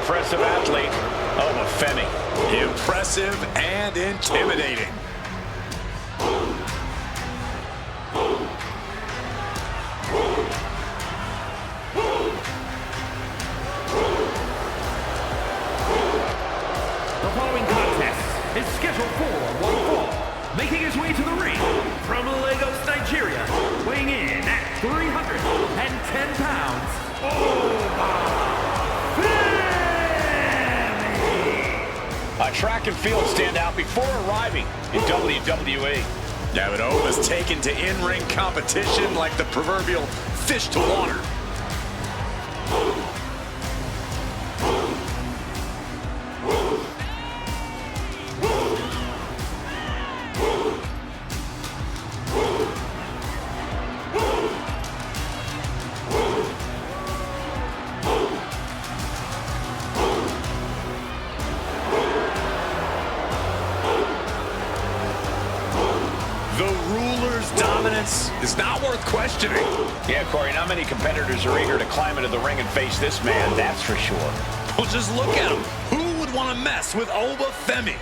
impressive athlete. Oh, Femi. Impressive and intimidating. The following contest is scheduled for one fall, making his way to the ring from Lagos, Nigeria, weighing in at 310 pounds, A track and field standout before arriving in WWE. Yeah, but Oba's taken to in-ring competition like the proverbial fish to water. The ruler's dominance is not worth questioning. Yeah, Corey, not many competitors are eager to climb into the ring and face this man, that's for sure. Well, just look at him. Who would want to mess with Oba Femi?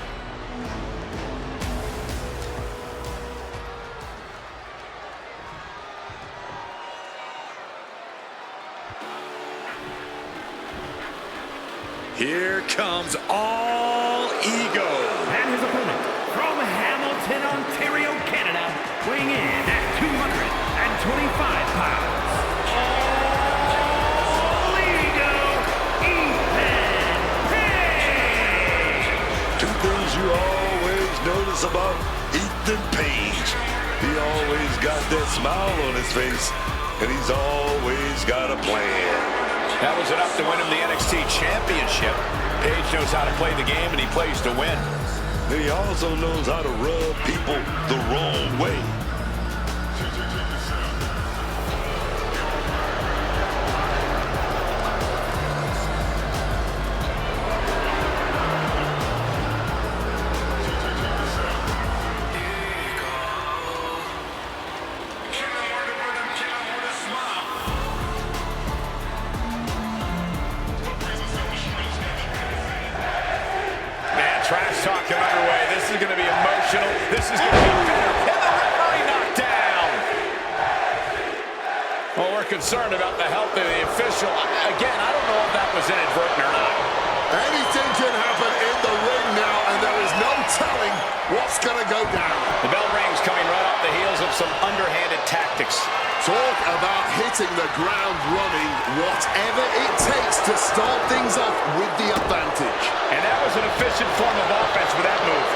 Here comes all ego. and his opponent from Hamilton, Ontario, Canada, weighing in at 225 pounds, All Ego, Ethan Page. Two things you always notice about Ethan Page. He always got that smile on his face, and he's always got a plan. That was enough to win him the NXT Championship. Page knows how to play the game, and he plays to win. He also knows how to rub people the wrong way. Trash talking underway. This is going to be emotional. This is going to be bitter. And the referee knocked down. Well, we're concerned about the health of the official. Again, I don't know if that was inadvertent or not. Anything can happen in the ring now, and there is no telling what's going to go down. The bell rings coming right off the heels of some underhanded tactics. Talk about hitting the ground running, whatever it takes to start things off with the advantage. And that was an efficient form of offense with that move.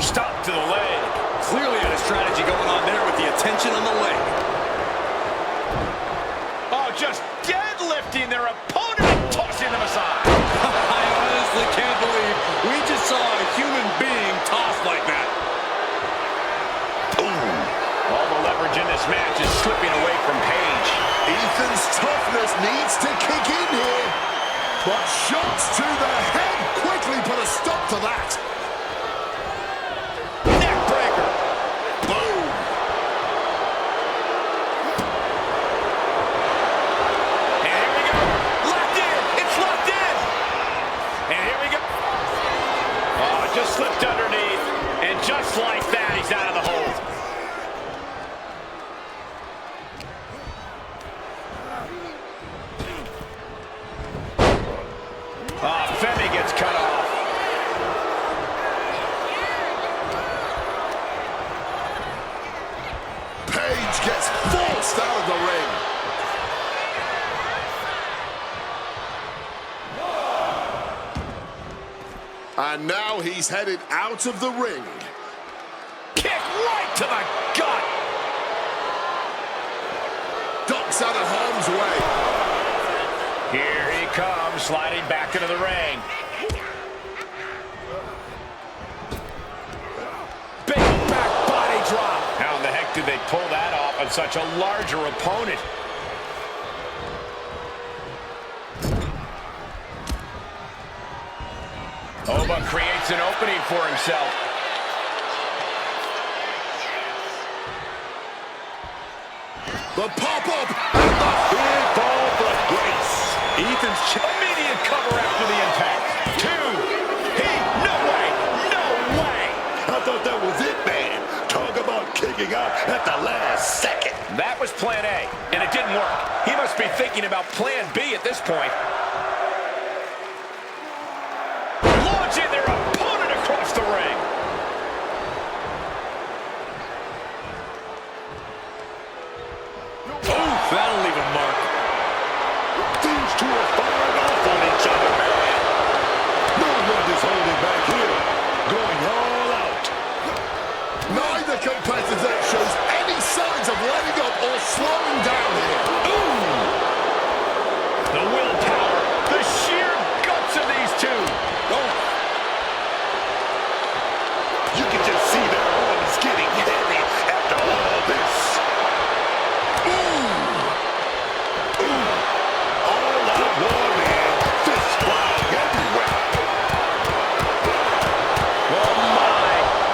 Stop to the leg. Clearly had a strategy going on there with the attention on the leg. Oh, just deadlifting their opponent and tossing them aside. I honestly can't believe we just saw a human being tossed like that. All the leverage in this match is slipping away from Page. Ethan's toughness needs to kick in here, but shots to the head quickly put a stop to that. Neckbreaker. Boom. And here we go. Locked in. It's locked in. And here we go. Oh, it just slipped underneath. And just like that, he's out of the hold. Oh, Femi gets cut off. Page gets forced out of the ring. And now he's headed out of the ring. Kick right to the gut. Ducks out of harm's way. Here he comes, sliding back into the ring. Big back body drop. How in the heck did they pull that off on such a larger opponent? Oba creates an opening for himself. The pop-up and the big fall for grace. Ethan's Immediate cover after the impact. 2. No way. No way. I thought that was it, man. Talk about kicking out at the last second. That was plan A, and it didn't work. He must be thinking about plan B at this point. Launching their opponent across the ring. Oh, that'll leave a mark. These two are firing off on each other, man. No one is holding back here. Going all out. Neither competitor shows any signs of letting up or slowing down here. The willpower, the sheer guts of these two. You can just see their arms getting heavy after all this. All out war, man. Fists flying everywhere. Oh my,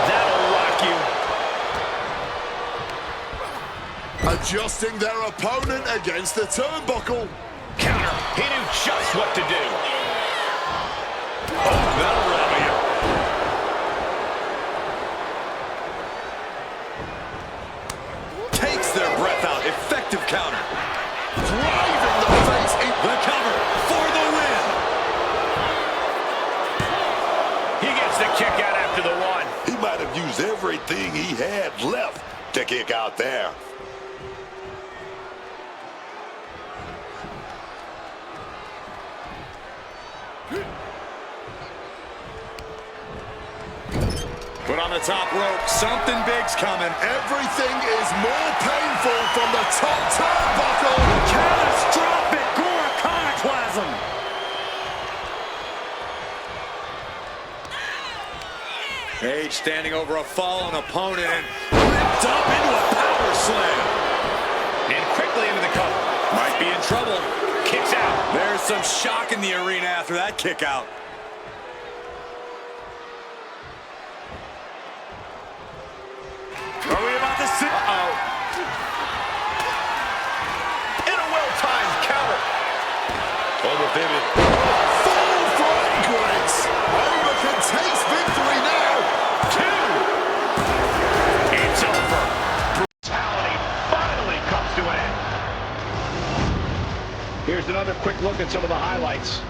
that'll rock you. Adjusting their opponent against the turnbuckle. Counter, he knew just what to do. Oh, that'll rattle you. Takes their breath out. Effective counter. Driving the face in. The cover for the win. He gets the kick out after the 1. He might have used everything he had left to kick out there. Put on the top rope. Something big's coming. Everything is more painful from the top turnbuckle. Catastrophic iconoclasm. Page standing over a fallen opponent and ripped up into a power slam. And quickly into the cover. Might be in trouble. Kicks out. There's some shock in the arena after that kick out. Are we about to see? Uh-oh. In a well-timed counter. Over, baby. Full fragrance. Over can taste victory now. 2. It's over. Brutality finally comes to an end. Here's another quick look at some of the highlights.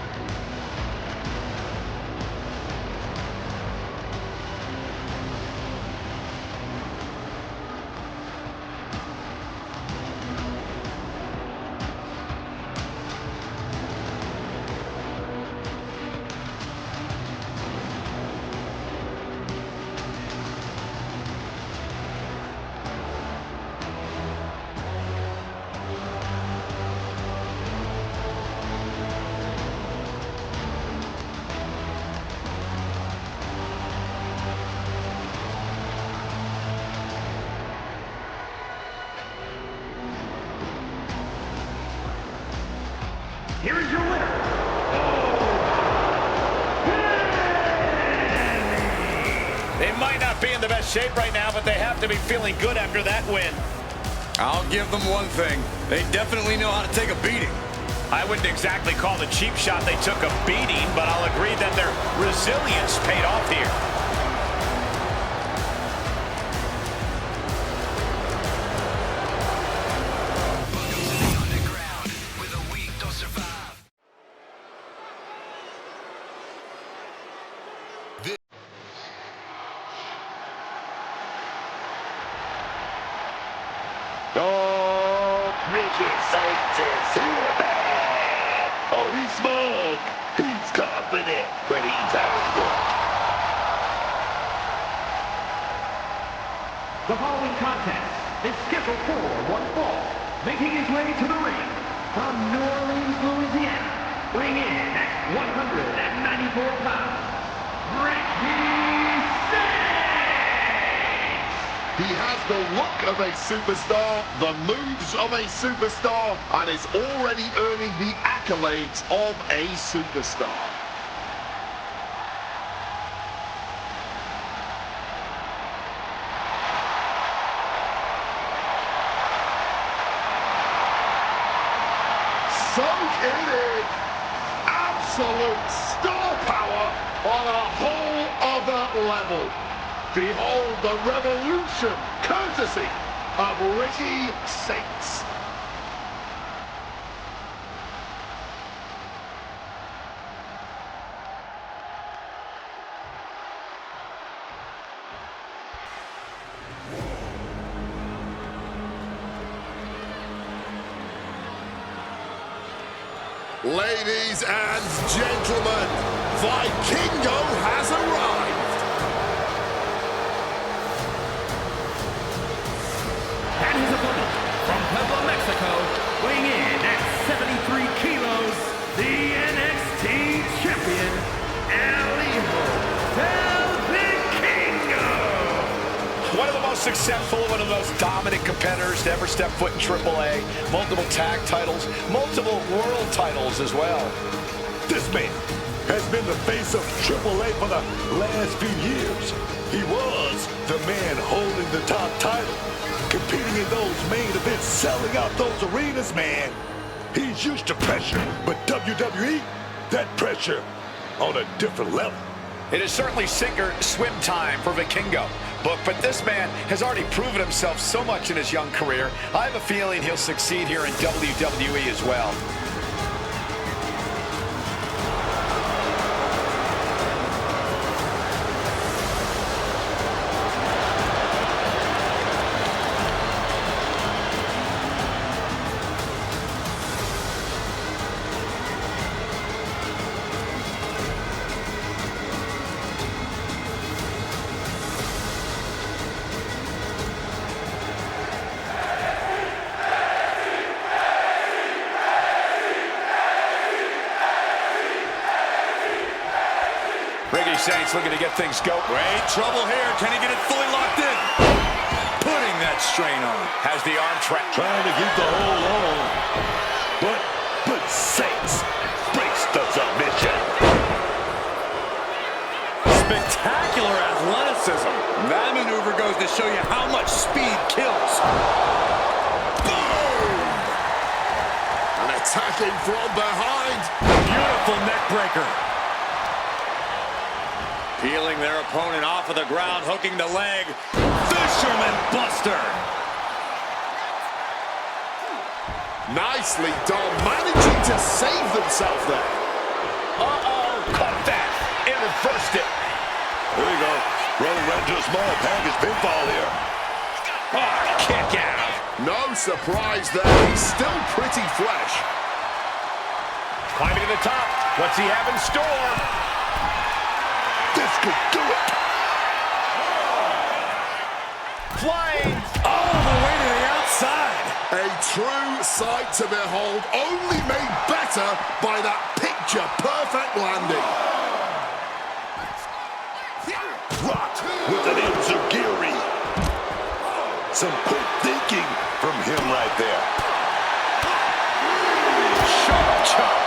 Here is your winner. They might not be in the best shape right now, but they have to be feeling good after that win. I'll give them one thing. They definitely know how to take a beating. I wouldn't exactly call the cheap shot they took a beating, but I'll agree that their resilience paid off here. Oh, Bridget Satan's here, man. Oh, he's smug. He's confident, but he's arrogant. The following contest is scheduled for one fall. Making his way to the ring from New Orleans, Louisiana, weighing in at 194 pounds, Ricky Saints! He has the look of a superstar, the moves of a superstar, and is already earning the accolades of a superstar. it is. Absolute star power on a whole other level. Behold the revolution, courtesy of Ricky Saints. Ladies and gentlemen, Vikingo has arrived. And his opponent, from Puebla, Mexico, weighing in at 73 kilos, the NXT champion, El Hijo del Vikingo. One of the most successful, one of the most dominant competitors to ever step foot in AAA. Multiple tag titles, multiple world titles as well. This man has been the face of AAA for the last few years. He was the man holding the top title, competing in those main events, selling out those arenas, man. He's used to pressure, but WWE, that pressure on a different level. It is certainly sink or swim time for Vikingo. But this man has already proven himself so much in his young career. I have a feeling he'll succeed here in WWE as well. Ricky Saints looking to get things going. Great trouble here. Can he get it fully locked in? Putting that strain on. Has the arm trapped. Trying to keep the hold on. But Saints breaks the submission. Spectacular athleticism. That maneuver goes to show you how much speed kills. Boom! And attacking from behind. Beautiful neck breaker. Peeling their opponent off of the ground, hooking the leg. Fisherman Buster. Nicely done, managing to save themselves there. Uh-oh, caught that and reversed it. There you go. Rolling right into a small package pinfall here. Oh, kick out. No surprise there, he's still pretty fresh. Climbing to the top. What's he have in store? This could do it. Flying. All the way to the outside. A true sight to behold, only made better by that picture-perfect landing. Rocked with an enziguri. Some quick thinking from him right there. Sharp chop.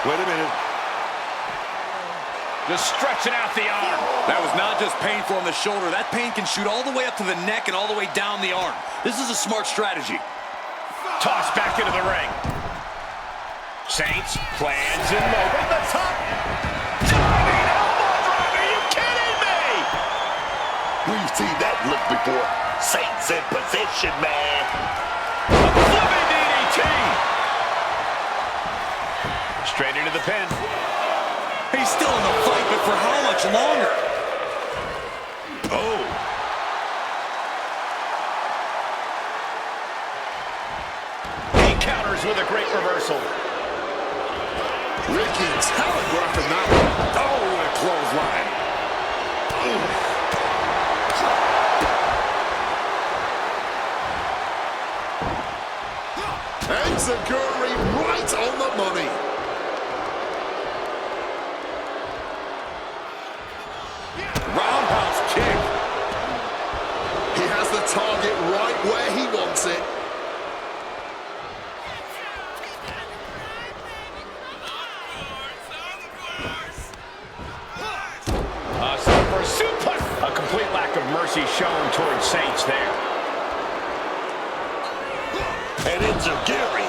Wait a minute. Just stretching out the arm. That was not just painful on the shoulder. That pain can shoot all the way up to the neck and all the way down the arm. This is a smart strategy. Tossed back into the ring. Saints plans in motion. From the top. Diving elbow drop. Are you kidding me? We've seen that look before. Saints in position, man. A flipping DDT. Straight into the pin. He's still in the fight, but for how much longer? Oh. He counters with a great reversal. Ricky telegraphing that one. Oh, what a clothesline. Enziguri right on the money. Roundhouse kick. He has the target right where he wants it. For a suplex. A complete lack of mercy shown towards Saints there. And enziguri.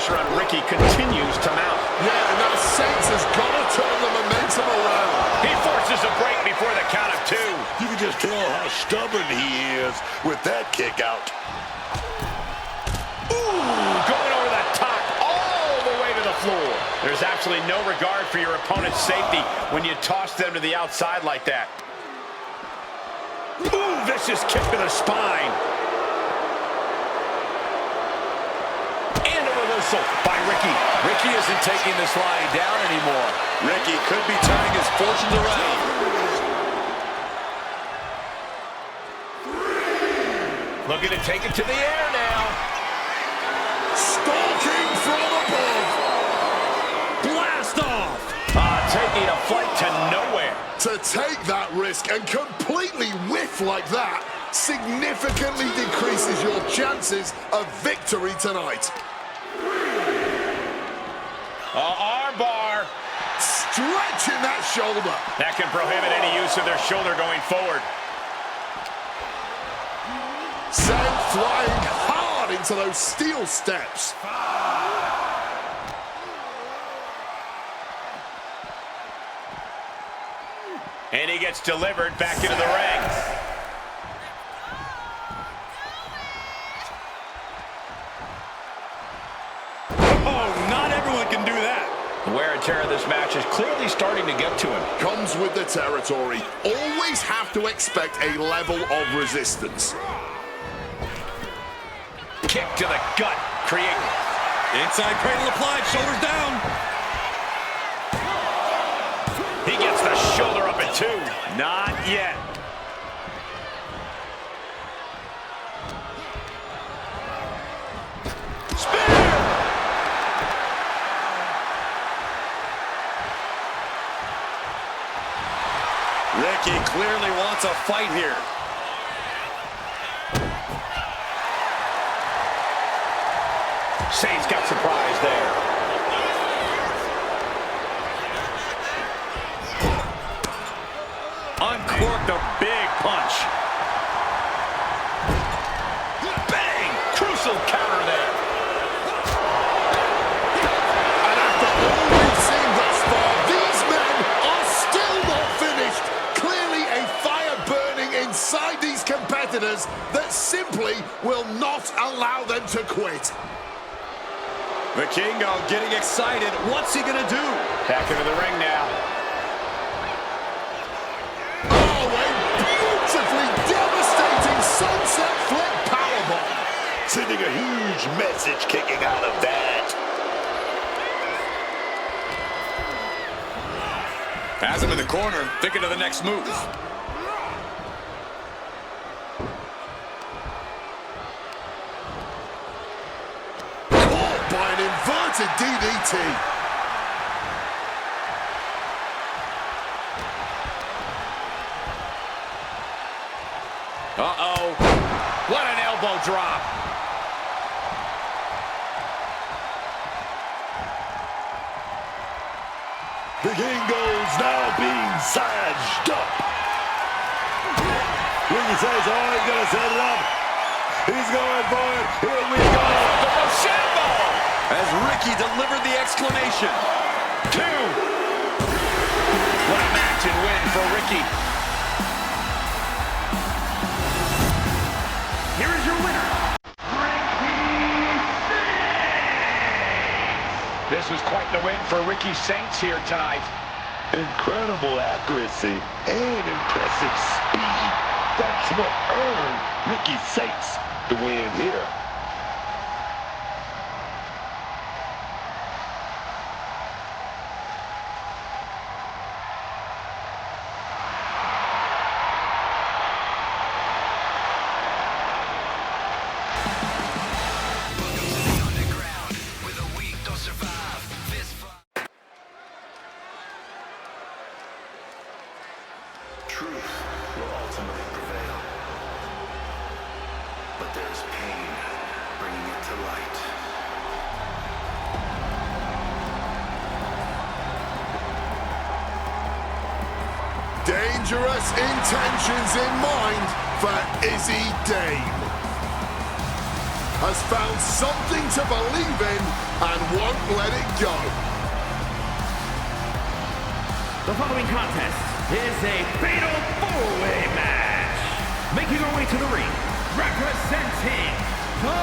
pressure on Ricky continues to mount. Yeah, and that Saints has got to turn the momentum around. He forces a break before the count of 2. You can just tell how stubborn he is with that kick out. Ooh, going over the top, all the way to the floor. There's absolutely no regard for your opponent's safety when you toss them to the outside like that. Ooh, vicious kick to the spine. And a reversal by Ricky. Ricky isn't taking this lying down anymore. Ricky could be turning his fortunes around. Looking to take it to the air now. Stalking from above. Blast off. Taking a flight to nowhere. To take that risk and completely whiff like that significantly decreases your chances of victory tonight. Arm bar. Stretching that shoulder. That can prohibit any use of their shoulder going forward. Sent flying hard into those steel steps. And he gets delivered back into the ring. Oh, not everyone can do that. The wear and tear of this match is clearly starting to get to him. Comes with the territory. Always have to expect a level of resistance. Kick to the gut, creating. Inside cradle applied, shoulders down. He gets the shoulder up at 2. Not yet. Spear! Ricky clearly wants a fight here. Saints got surprised there. Uncorked a big punch. Bang! Crucial counter there. And after all we've seen thus far, these men are still not finished. Clearly a fire burning inside these competitors that simply will not allow them to quit. Vikingo getting excited. What's he gonna do? Back into the ring now. Oh, a beautifully devastating sunset flip powerbomb. Sending a huge message kicking out of that. Has him in the corner, thinking of the next move. Caught by an inverted DDT. Uh-oh. What an elbow drop. Vikingo's now being sized up. Ricky says, oh, he's going to set it up. He's going for it. Here we go. The Shambo! As Ricky delivered the exclamation. 2. What a match and win for Ricky. Here is your winner, Ricky Saints. This was quite the win for Ricky Saints here tonight. Incredible accuracy and impressive speed. That's what earned Ricky Saints the win here. Truth will ultimately prevail. But there's pain bringing it to light. Dangerous intentions in mind for Izzy Dame. has found something to believe in and won't let it go. The following contest is a fatal four-way match. Making her way to the ring, representing the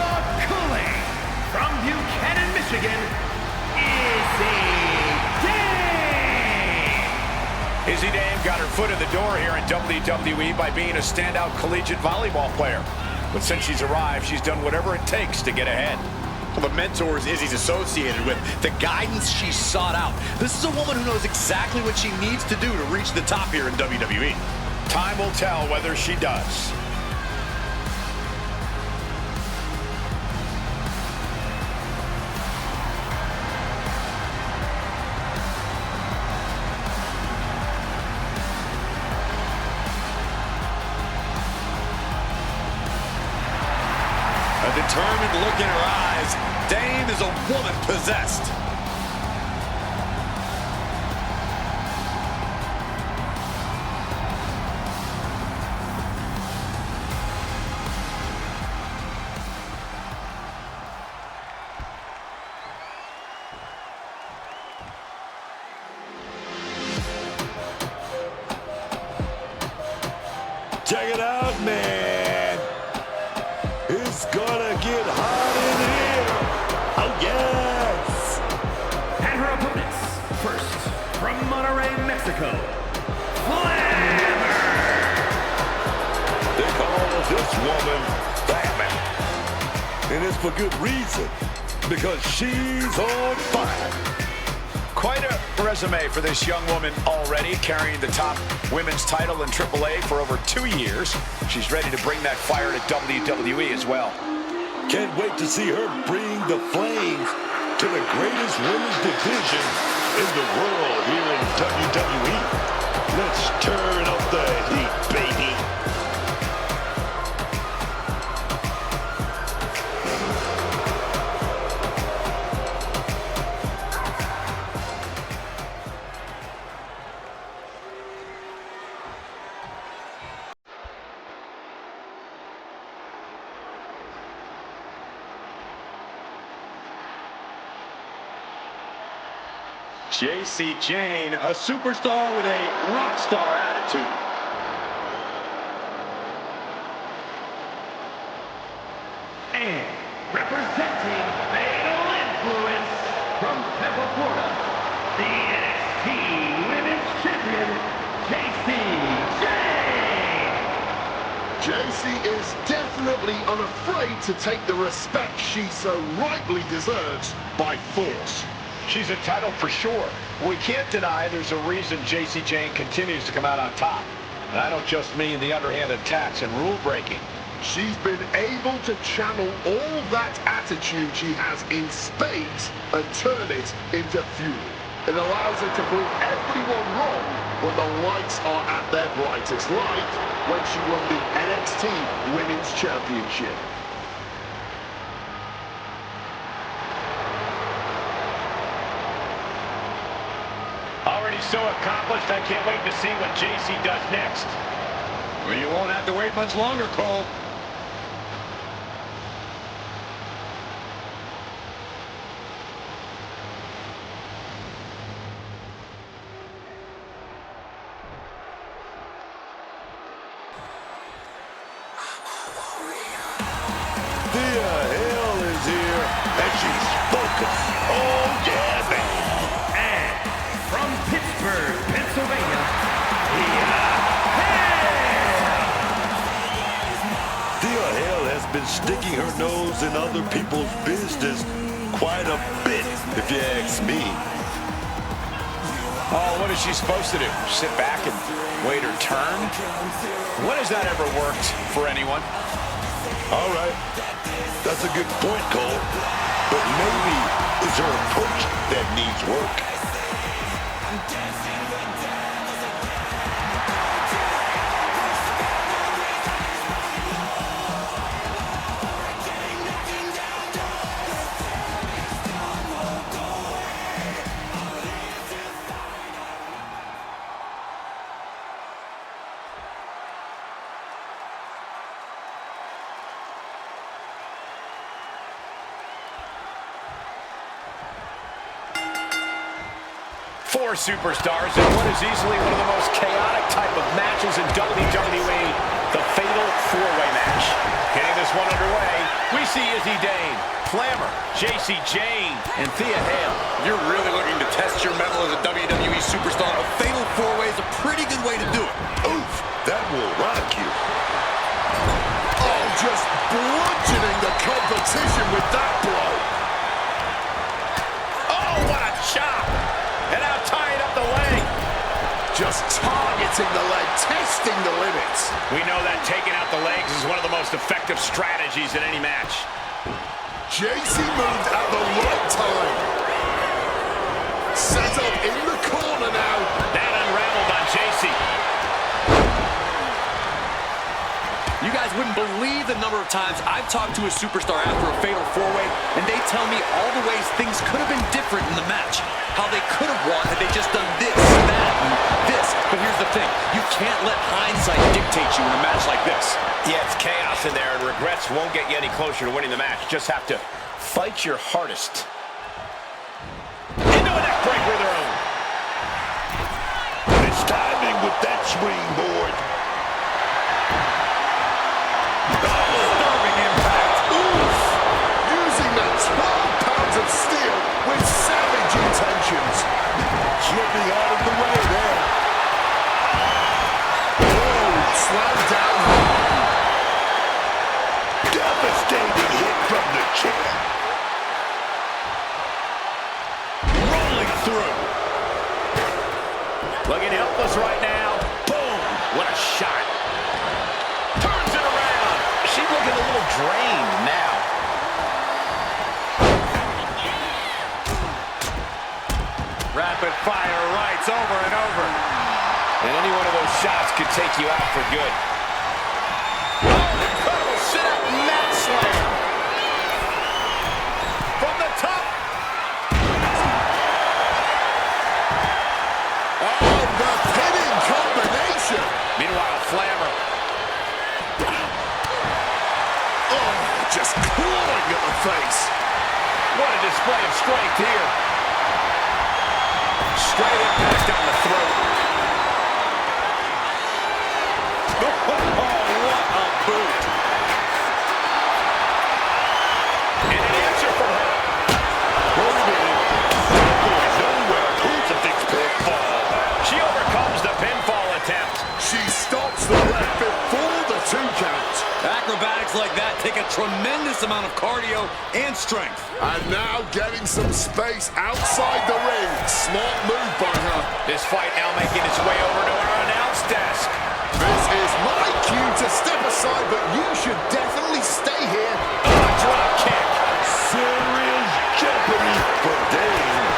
Culling from Buchanan, Michigan, Izzy Dame. Izzy Dame got her foot in the door here in WWE by being a standout collegiate volleyball player. But since she's arrived, she's done whatever it takes to get ahead. The mentors Izzy's associated with, the guidance she sought out. This is a woman who knows exactly what she needs to do to reach the top here in WWE. Time will tell whether she does. A determined look in her eyes. Dame is a woman possessed. Check it out, man. It's gonna get hot in here. Oh, yes. And her opponents, first, from Monterrey, Mexico, Flammer. They call this woman Batman. And it's for good reason. Because she's on fire. Quite a resume for this young woman already, carrying the top women's title in AAA for over 2 years. She's ready to bring that fire to WWE as well. Can't wait to see her bring the flames to the greatest women's division in the world here in WWE. Let's turn up the heat, baby. JC Jane, a superstar with a rock star attitude. And representing Fatal Influence from Tampa, Florida, the NXT Women's Champion, JC Jane. JC is definitely unafraid to take the respect she so rightly deserves by force. She's entitled for sure. We can't deny there's a reason JC Jane continues to come out on top. And I don't just mean the underhand attacks and rule breaking. She's been able to channel all that attitude she has in spades and turn it into fuel. It allows her to prove everyone wrong when the lights are at their brightest, like when she won the NXT Women's Championship. Already so accomplished, I can't wait to see what JC does next. Well, you won't have to wait much longer, Cole. Thea Hale is here, and she's focused. Oh, yeah, man. And from Pittsburgh, Pennsylvania, Thea Hale has been sticking her nose in other people's business quite a bit, if you ask me. Oh, what is she supposed to do? Sit back and wait her turn? When has that ever worked for anyone? All right, that's a good point, Cole. But maybe it's her approach that needs work. Four superstars in what is easily one of the most chaotic type of matches in WWE, the Fatal 4-Way match. Getting this one underway, we see Izzy Dane, Flammer, JC Jane, and Thea Hale. You're really looking to test your mettle as a WWE superstar. A Fatal 4-Way is a pretty good way to do it. Oof, that will rock you. Oh, just bludgeoning the competition with that blow. Oh, what a chop! And now tying up the leg. Just targeting the leg, testing the limits. We know that taking out the legs is one of the most effective strategies in any match. JC moved at the right time. Set up in the corner now. That unraveled on JC. You guys wouldn't believe the number of times I've talked to a superstar after a Fatal 4-Way, and they tell me all the ways things could have been different in the match. How they could have won had they just done this, that, and this. But here's the thing. You can't let hindsight dictate you in a match like this. Yeah, it's chaos in there, and regrets won't get you any closer to winning the match. Just have to fight your hardest. Into a neck breaker of their own. It's timing with that springboard. Disturbing impact. Oof. Using that 12 pounds of steel with savage intentions. Slipping out of the way there. Oh, slammed down hard. Devastating hit from the chair. Rolling through. Looking helpless right now. Boom! What a shot. Turns it around. She's looking a little drained now. Rapid fire rights over and over. And any one of those shots could take you out for good. Oh, incredible sit-up mat slam. From the top. Oh, the pinning combination. Meanwhile, Flammer. Oh, just clawing at the face. What a display of strength here. Straight impact down the throat. Oh, what a boot. And an answer from her. Wait a minute. That goes nowhere. Crucifix pinfall. She overcomes the pinfall attempt. She stops the left before the 2 count. Acrobatics like that take a tremendous amount of cardio and strength. And now getting some space outside the ring. Smart move by her. This fight now making its way over to our announce desk. This is my cue to step aside, but you should definitely stay here. Drop kick. Serious jeopardy for Dane.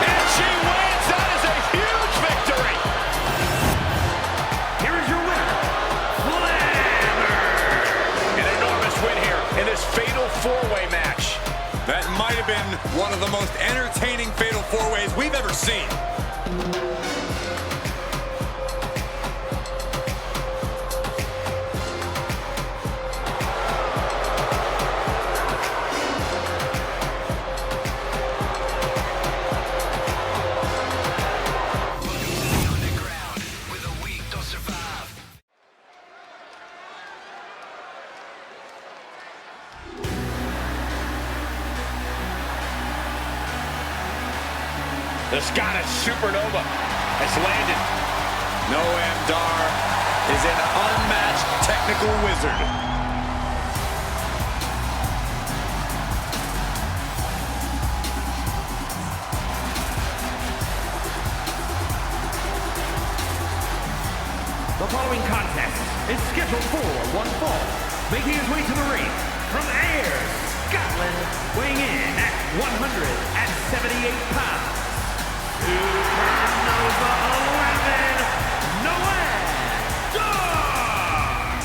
And she wins. That is a huge victory. Here is your winner, Flammer. An enormous win here in this Fatal 4-Way match. That might have been one of the most entertaining Fatal 4-Ways we've ever seen. The Scottish Supernova has landed. Noam Dar is an unmatched technical wizard. The following contest is scheduled for one fall. Making his way to the ring from Ayr, Scotland, weighing in at 178 pounds. Supernova 11, Noam Dar!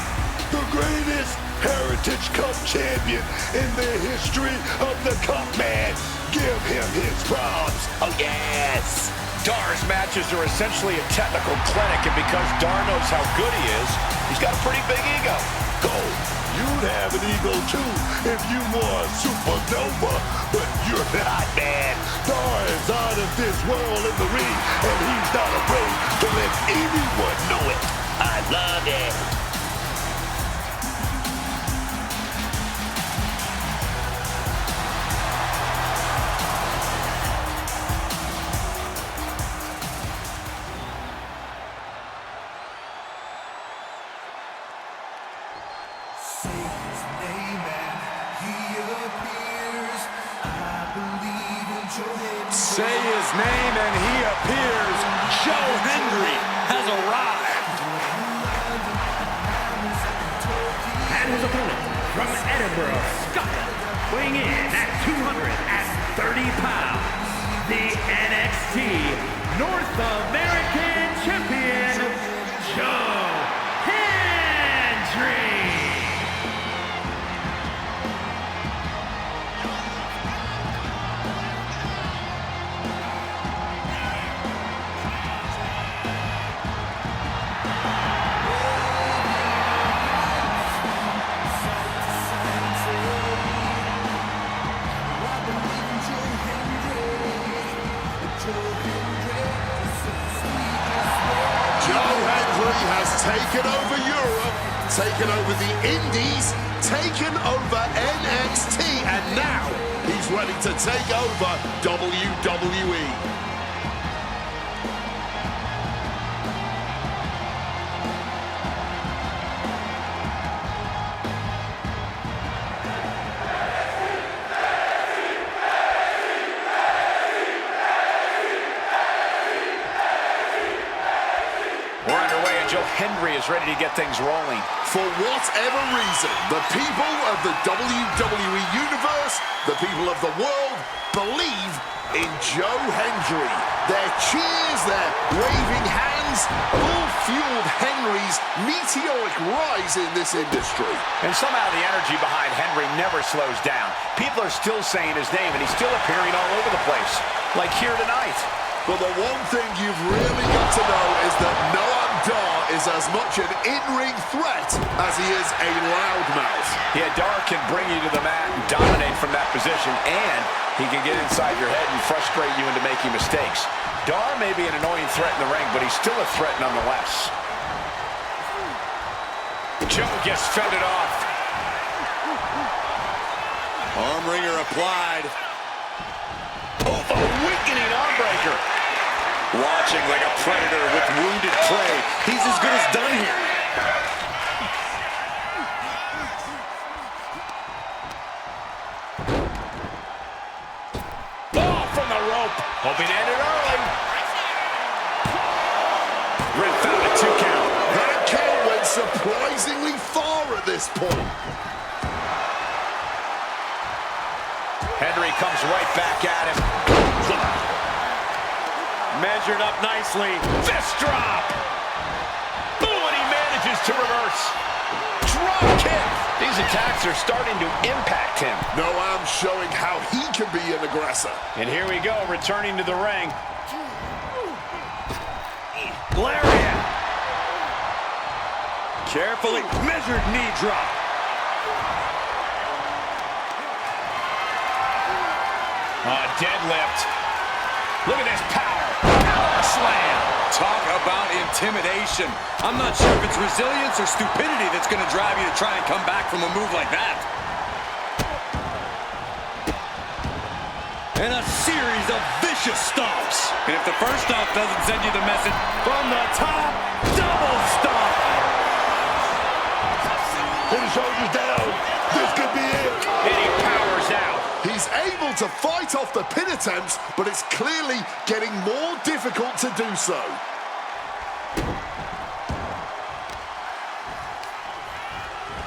The greatest Heritage Cup champion in the history of the Cup, man. Give him his props. Oh, yes! Dar's matches are essentially a technical clinic, and because Dar knows how good he is, he's got a pretty big ego. Oh, you'd have an ego too if you were a supernova, but Man, Star is out of this world in the ring, and he's not afraid to let anyone know it. I love it. Say his name and he appears. Joe Hendry has arrived. And his opponent from Edinburgh, Scotland, weighing in at 230 pounds, the NXT North American Champion, Joe Hendry. Has taken over Europe, taken over the Indies, taken over NXT, and now he's ready to take over WWE. Joe Hendry is ready to get things rolling. For whatever reason, the people of the WWE Universe, the people of the world, believe in Joe Hendry. Their cheers, their waving hands, all fueled Henry's meteoric rise in this industry. And somehow the energy behind Hendry never slows down. People are still saying his name, and he's still appearing all over the place, like here tonight. But the one thing you've really got to know is that Noam Dar is as much an in-ring threat as he is a loudmouth. Yeah, Dar can bring you to the mat and dominate from that position, and he can get inside your head and frustrate you into making mistakes. Dar may be an annoying threat in the ring, but he's still a threat nonetheless. Joe gets fended off. Arm wringer applied. Oh, a weakening arm breaker. Watching like a predator with wounded prey. He's as good as done here. Oh, from the rope. Hoping to end it early. Red found a 2 count. That count went surprisingly far at this point. Hendry comes right back at him. Measured up nicely. Fist drop. Boom, and he manages to reverse. Drop kick. These attacks are starting to impact him. Noam showing how he can be an aggressor. And here we go, returning to the ring. Lariat. Carefully measured knee drop. Deadlift. Look at this power. Power slam. Talk about intimidation. I'm not sure if it's resilience or stupidity that's going to drive you to try and come back from a move like that. And a series of vicious stomps. And if the first stomp doesn't send you the message, from the top, double stomp. Put his shoulders down. This could be it. And he powers out. He's able to fight off the pin attempts, but it's clearly getting more difficult to do so.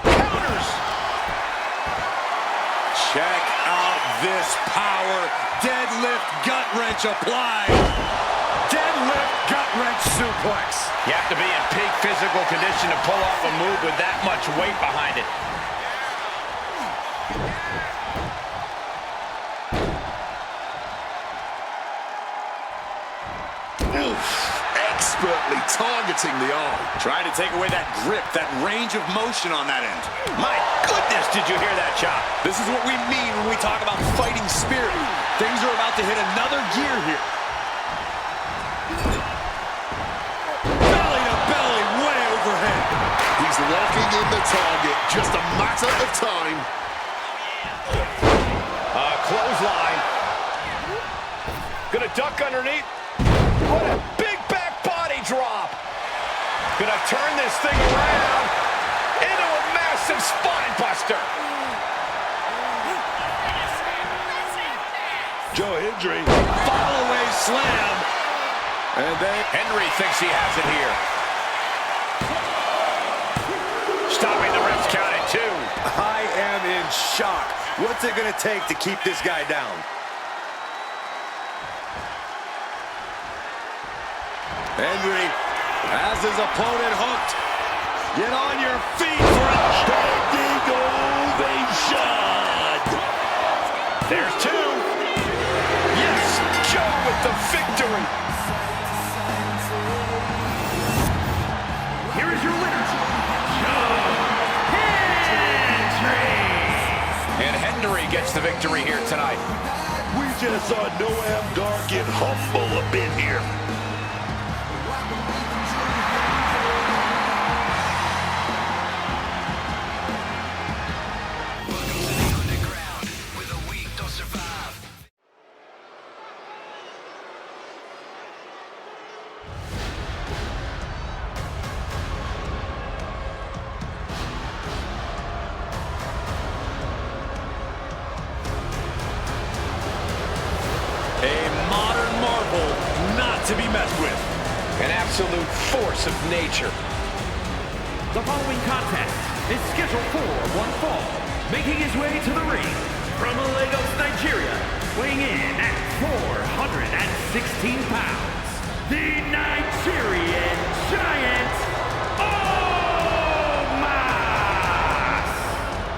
Counters. Check out this power. Deadlift gut wrench applied. Deadlift gut wrench suplex. You have to be in peak physical condition to pull off a move with that much weight behind it. Expertly targeting the arm. Trying to take away that grip, that range of motion on that end. My goodness, did you hear that chop? This is what we mean when we talk about fighting spirit. They target, just a matter of time. Clothesline. Gonna duck underneath. What a big back body drop. Gonna turn this thing around into a massive spine buster. Joe Hendry. Follow-away slam. And then Henry thinks he has it here. Stopping the ref's count at 2. I am in shock. What's it going to take to keep this guy down? Henry has his opponent hooked. Get on your feet for a standing ovation. There's 2. Yes, Joe with the victory. Here is your winner, Joe Hendry. And Henry gets the victory here tonight. We just saw Noam Dar get humble a bit here. A modern marvel not to be messed with. An absolute force of nature. The following contest is scheduled for one fall. Making his way to the ring from Lagos, Nigeria, weighing in at 416 pounds, the Nigerian Giant, Omos!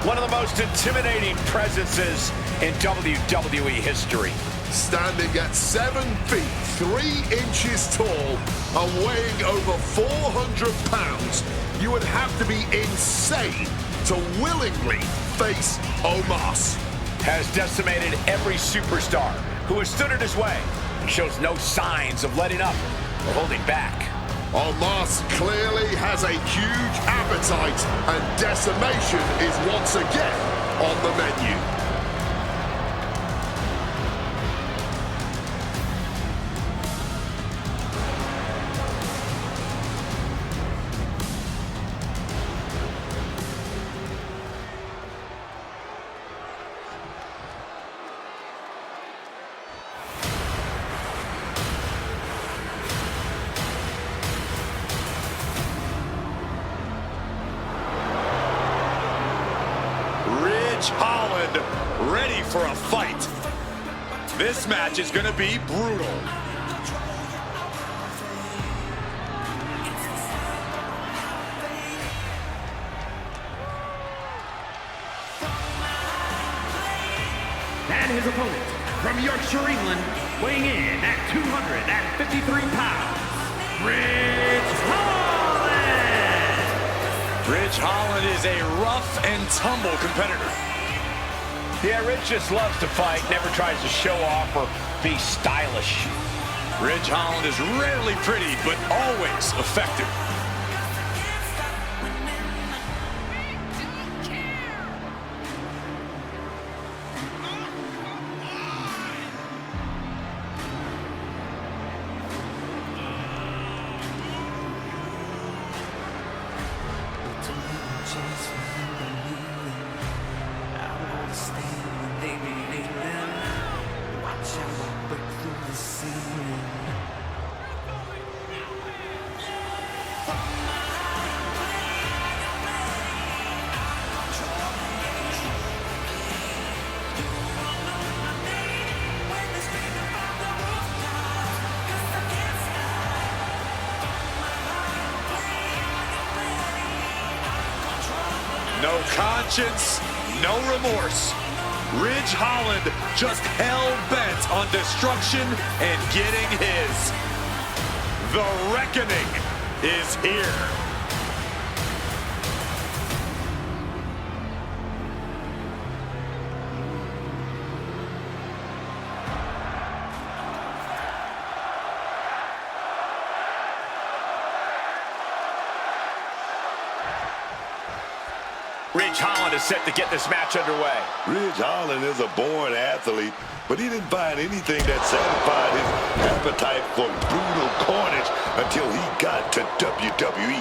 One of the most intimidating presences in WWE history. Standing at 7 feet, 3 inches tall, and weighing over 400 pounds, you would have to be insane to willingly face Omos. Has decimated every superstar who has stood in his way. He shows no signs of letting up or holding back. Omos clearly has a huge appetite, and decimation is once again on the menu. Holland ready for a fight. This match is going to be brutal. And his opponent from Yorkshire, England, weighing in at 253 pounds, Ridge Holland! Ridge Holland is a rough and tumble competitor. Yeah, Ridge just loves to fight, never tries to show off or be stylish. Ridge Holland is rarely pretty, but always effective. No conscience, no remorse. Ridge Holland just hell-bent on destruction and getting his. The reckoning is here. Ridge Holland is set to get this match underway. Ridge Holland is a born athlete, but he didn't find anything that satisfied his appetite for brutal carnage until he got to WWE.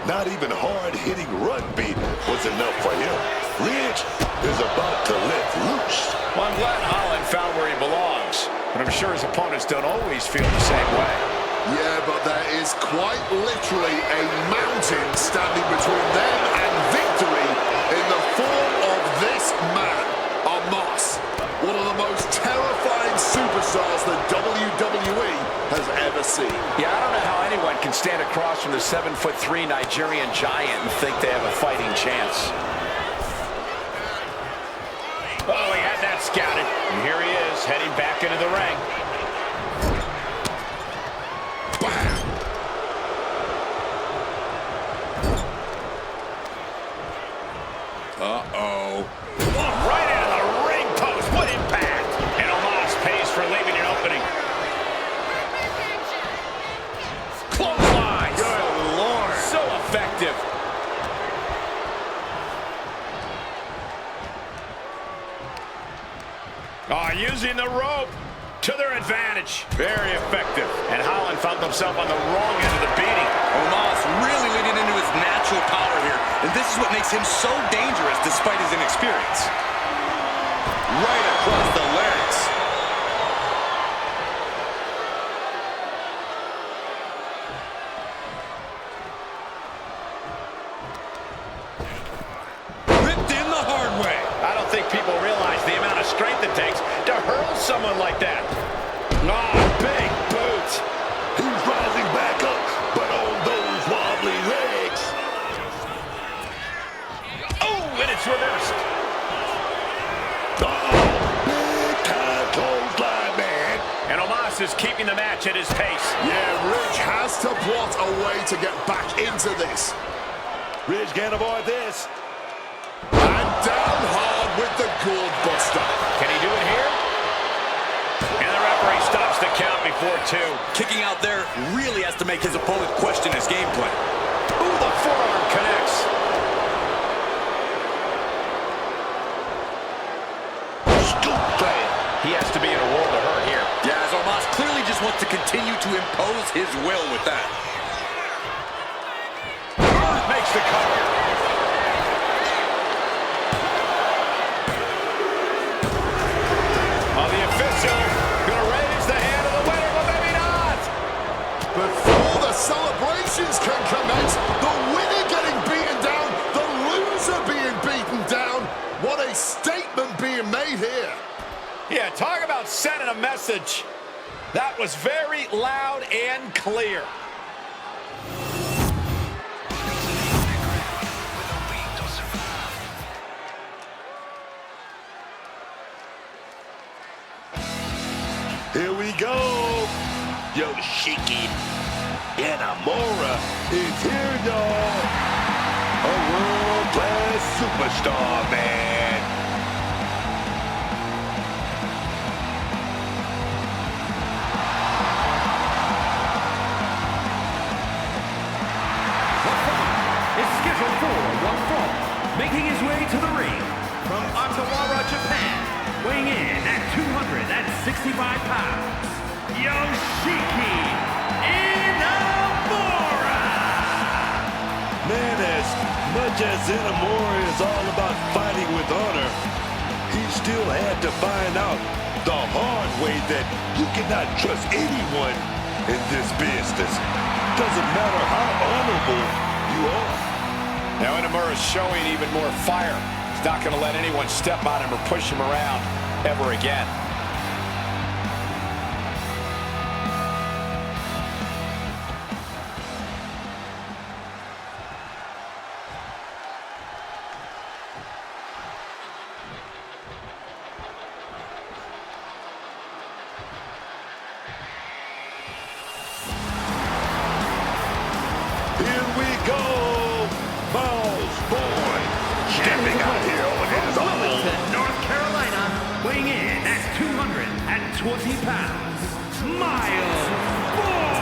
Not even hard-hitting rugby was enough for him. Ridge is about to let loose. Well, I'm glad Holland found where he belongs, but I'm sure his opponents don't always feel the same way. Yeah, but there is quite literally a mountain standing between them and victory in the form of this man, Omos. One of the most terrifying superstars that WWE has ever seen. Yeah, I don't know how anyone can stand across from the 7'3" Nigerian giant and think they have a fighting chance. Oh, he had that scouted. And here he is, heading back into the ring. Uh-oh. Right into the ring post. What impact. And Omos pays for leaving an opening. Clotheslines. Good Lord. So effective. Oh, using the rope to their advantage. Very effective. And Holland found himself on the wrong end of the beating. Omos really leaning into his natural power here, and this is what makes him so dangerous despite his inexperience. Right across the larynx. Ripped in the hard way. I don't think people realize the amount of strength it takes to hurl someone like that. Ah, big boots. He's rising back up, but on those wobbly legs. Oh, and it's reversed. Oh, big time clothesline, man. And Omos is keeping the match at his pace. Yeah, Ridge has to plot a way to get back into this. Ridge can't avoid this. And down hard with the gourd buster. Can he do it here? And the referee stops the count before 2. Kicking out there really has to make his opponent question his game plan. Ooh, the forearm connects. Scoop slam. He has to be in a world of hurt here. Yeah, as Omos clearly just wants to continue to impose his will with that. Makes the cover. Oh, the official gonna raise the hand of the winner, but maybe not. Before the celebrations can commence, the winner getting beaten down, the loser being beaten down. What a statement being made here. Yeah, talk about sending a message. That was very loud and clear. Here we go. Yoshiki Inamura is here, y'all. A world-class superstar, man. Is scheduled for one fall, making his way to the ring from Ottawa, Japan, weighing in at 265 pounds, Yoshiki Inamura. Man, as much as Inamura is all about fighting with honor, he still had to find out the hard way that you cannot trust anyone in this business. Doesn't matter how honorable you are. Now Inamura's showing even more fire. He's not going to let anyone step on him or push him around ever again. Here we go. Miles Boy stepping out here on his own. Wilmington, North Carolina, weighing in at 220 pounds, Miles Boy.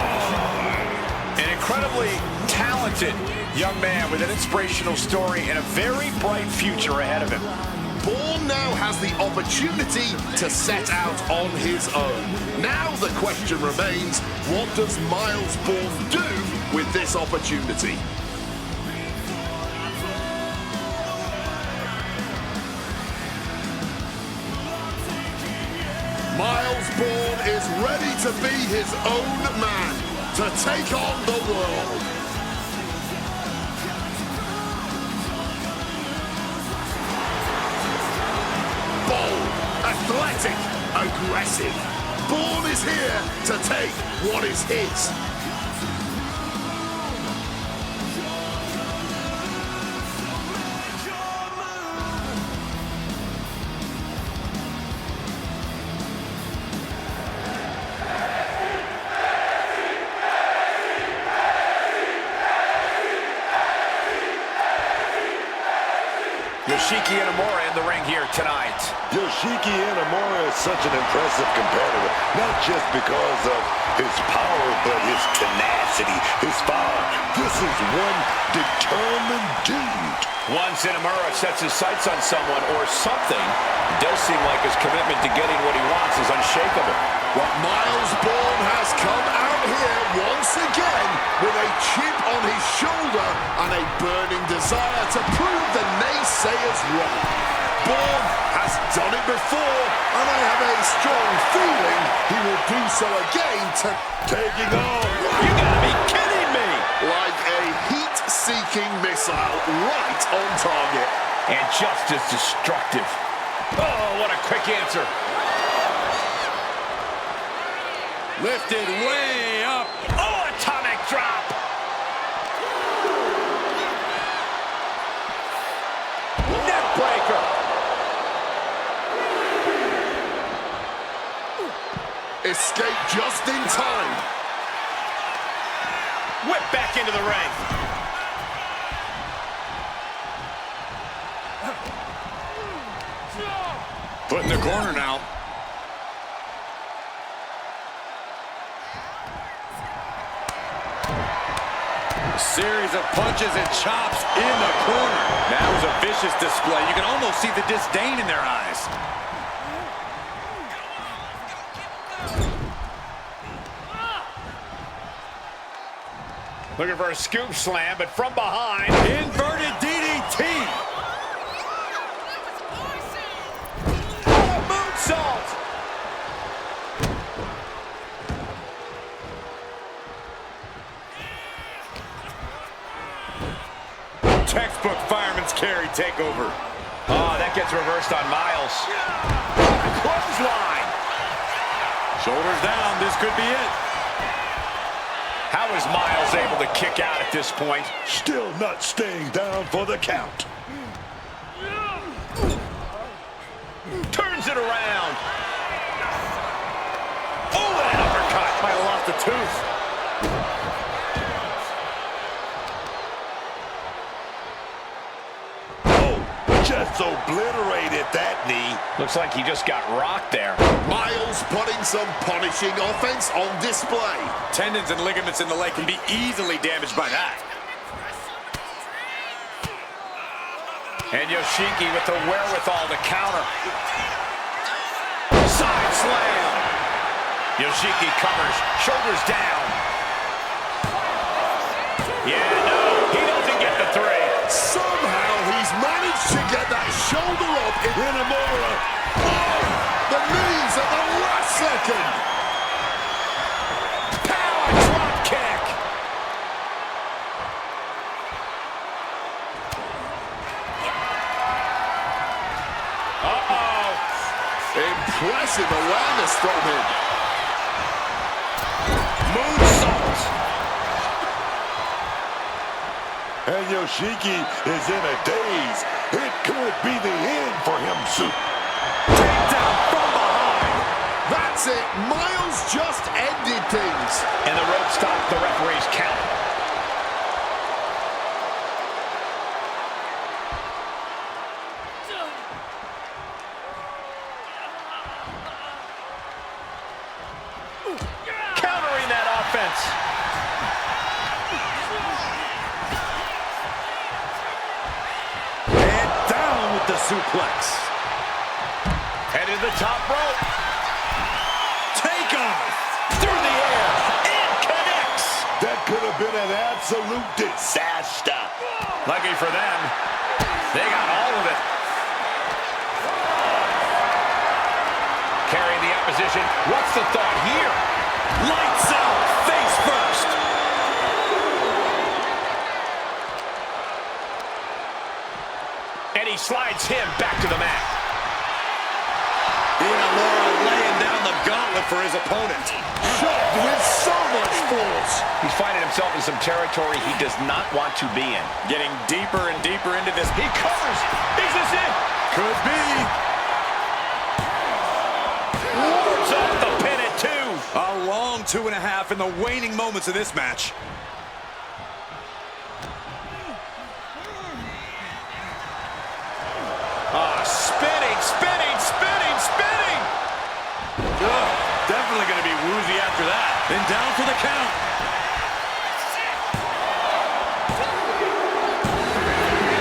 An incredibly talented young man with an inspirational story and a very bright future ahead of him. Bourne now has the opportunity to set out on his own. Now the question remains, what does Miles Bourne do with this opportunity? Miles Bourne is ready to be his own man, to take on the world. Bold, athletic, aggressive. Bourne is here to take what is his. Yoshiki Inamura in the ring here tonight. Yoshiki Inamura is such an impressive competitor, not just because of his power, but his tenacity, his fire. This is one determined dude. Once Inamura sets his sights on someone or something, it does seem like his commitment to getting what he wants is unshakable. But Miles Bourne has come out here once again with a chip on his shoulder and a burning desire to prove the naysayers wrong. Bourne has done it before, and I have a strong feeling he will do so again Taking on. You gotta be kidding me! like a heat-seeking missile right on target. And just as destructive. Oh, what a quick answer. Lifted way up. Oh, atomic drop! Neck breaker! Escape just in time. Whip back into the ring. Put in the corner now. Series of punches and chops in the corner. That was a vicious display. You can almost see the disdain in their eyes. Looking for a scoop slam, but from behind. Inverted DDT. Oh, moonsault! Textbook fireman's carry takeover. Oh, that gets reversed on Miles. Clothesline! Shoulders down. This could be it. How is Miles able to kick out at this point? Still not staying down for the count. Turns it around. Oh, an uppercut. Might have lost a tooth. Just obliterated that knee. Looks like he just got rocked there. Miles putting some punishing offense on display. Tendons and ligaments in the leg can be easily damaged by that. And Yoshiki with the wherewithal to counter. Side slam. Yoshiki covers, shoulders down. Yeah, no, he doesn't get the three. Somehow he's managed to get that shoulder up in Inamura. oh, the knees at the last second. Power drop kick. Uh-oh. Impressive awareness from him. Moonsault. And Yoshiki is in a daze. It could be the end for him soon. Takedown from behind. That's it. Miles just ended things. And the rope stopped the referee's count. Countering that offense. suplex. Headed to the top rope. Take off. Through the air. It connects. That could have been an absolute disaster. Lucky for them, they got all of it. Carrying the opposition. What's the thought here? Lights out. Face first. And he slides him back to the mat. Inamura laying down the gauntlet for his opponent. Shoved with so much force. He's finding himself in some territory he does not want to be in. Getting deeper and deeper into this. He covers. Is this it? Could be. Wards off the pin at 2. A long 2.5 in the waning moments of this match. Spinning, spinning, spinning, spinning. Definitely going to be woozy after that. And down for the count.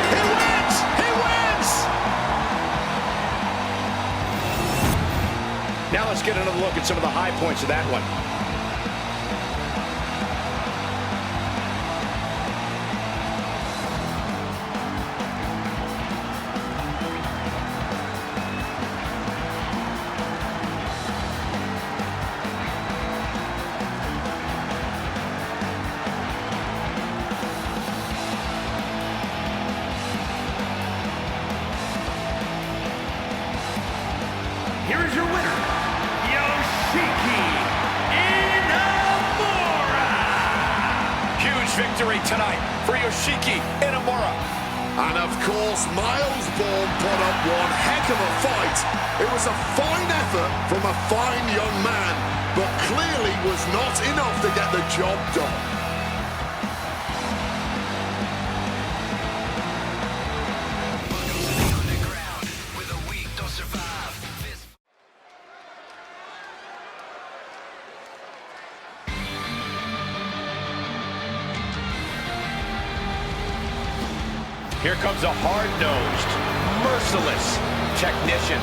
He wins! He wins! Now let's get another look at some of the high points of that one. Here is your winner, Yoshiki Inamura. Huge victory tonight for Yoshiki Inamura. And of course, Miles Bourne put up one heck of a fight. It was a fine effort from a fine young man, but clearly was not enough to get the job done. Here comes a hard-nosed, merciless technician.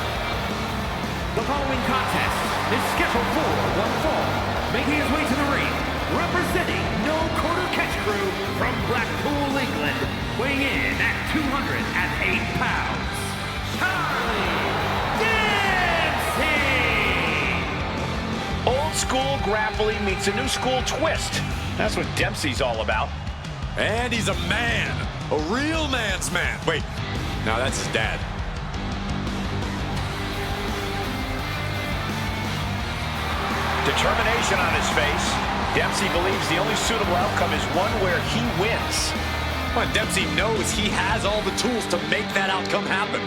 The following contest is scheduled for one fall. Making his way to the ring, representing No Quarter Catch Crew from Blackpool, England, weighing in at 208 pounds, Charlie Dempsey! Old school grappling meets a new school twist. That's what Dempsey's all about. And he's a man. A real man's man. Wait, no, that's his dad. Determination on his face. Dempsey believes the only suitable outcome is one where he wins. Well, Dempsey knows he has all the tools to make that outcome happen.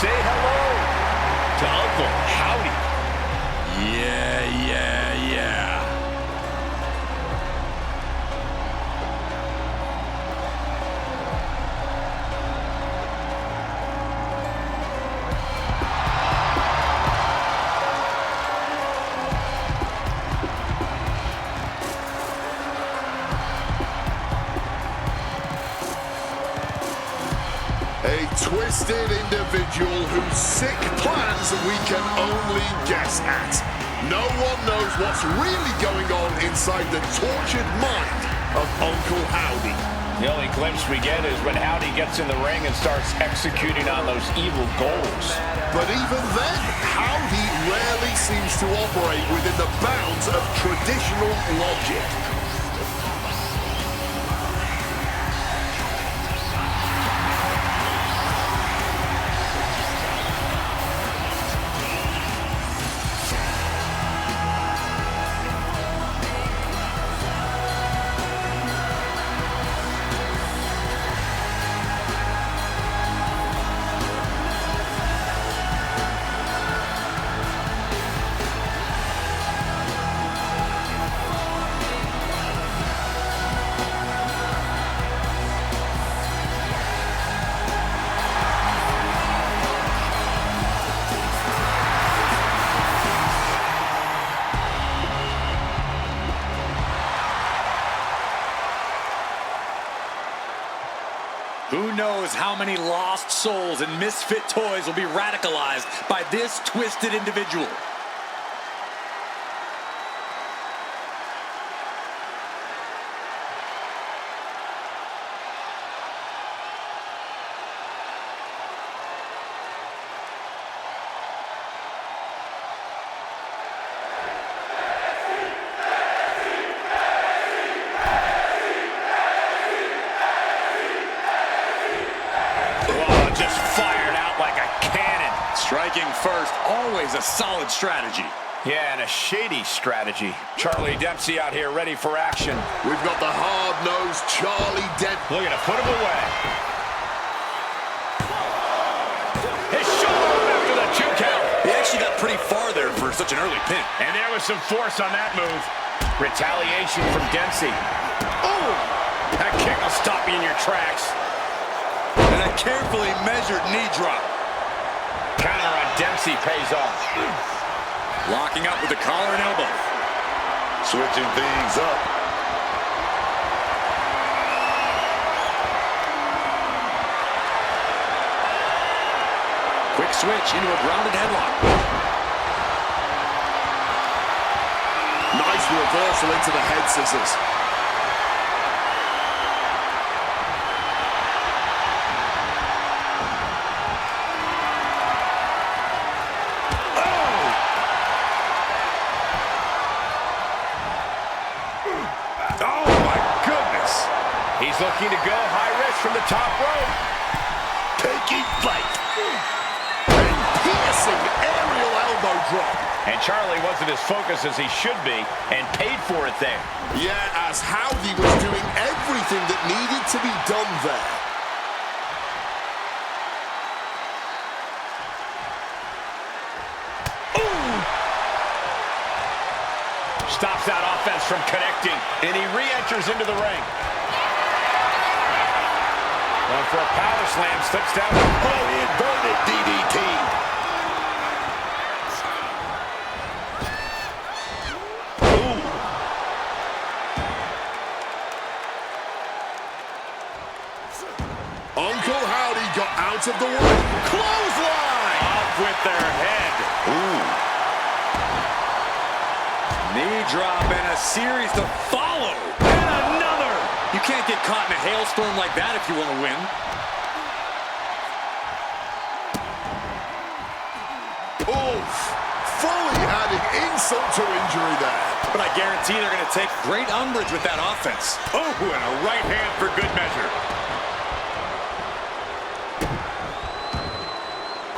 Say hello to Uncle Howdy. Yeah. A twisted individual whose sick plans we can only guess at. No one knows what's really going on inside the tortured mind of Uncle Howdy. The only glimpse we get is when Howdy gets in the ring and starts executing on those evil goals. But even then, Howdy rarely seems to operate within the bounds of traditional logic. Who knows how many lost souls and misfit toys will be radicalized by this twisted individual. Just fired out like a cannon. Striking first, always a solid strategy. Yeah, and a shady strategy. Charlie Dempsey out here ready for action. We've got the hard-nosed Charlie Dempsey. Looking to put him away. His shoulder after the 2 count. He actually got pretty far there for such an early pin. And there was some force on that move. Retaliation from Dempsey. Oh! That kick will stop you in your tracks. And a carefully measured knee drop. Counter on Dempsey pays off. Locking up with the collar and elbow. Switching things up. Quick switch into a grounded headlock. Nice reversal into the head scissors. He's looking to go high risk from the top rope. Taking flight. And piercing aerial elbow drop. And Charlie wasn't as focused as he should be and paid for it there. Yeah, as Howdy was doing everything that needed to be done there. Stops that offense from connecting, and he re-enters into the ring. Going for a power slam, slips down. Oh, inverted DDT. Ooh. Uncle Howdy got out of the way. Clothesline! Off with their head. Ooh. Knee drop and a series to follow. And another. You can't get caught in a hailstorm like that if you want to win. Oof. Fully adding insult to injury there. But I guarantee they're going to take great umbrage with that offense. Oh, and a right hand for good measure.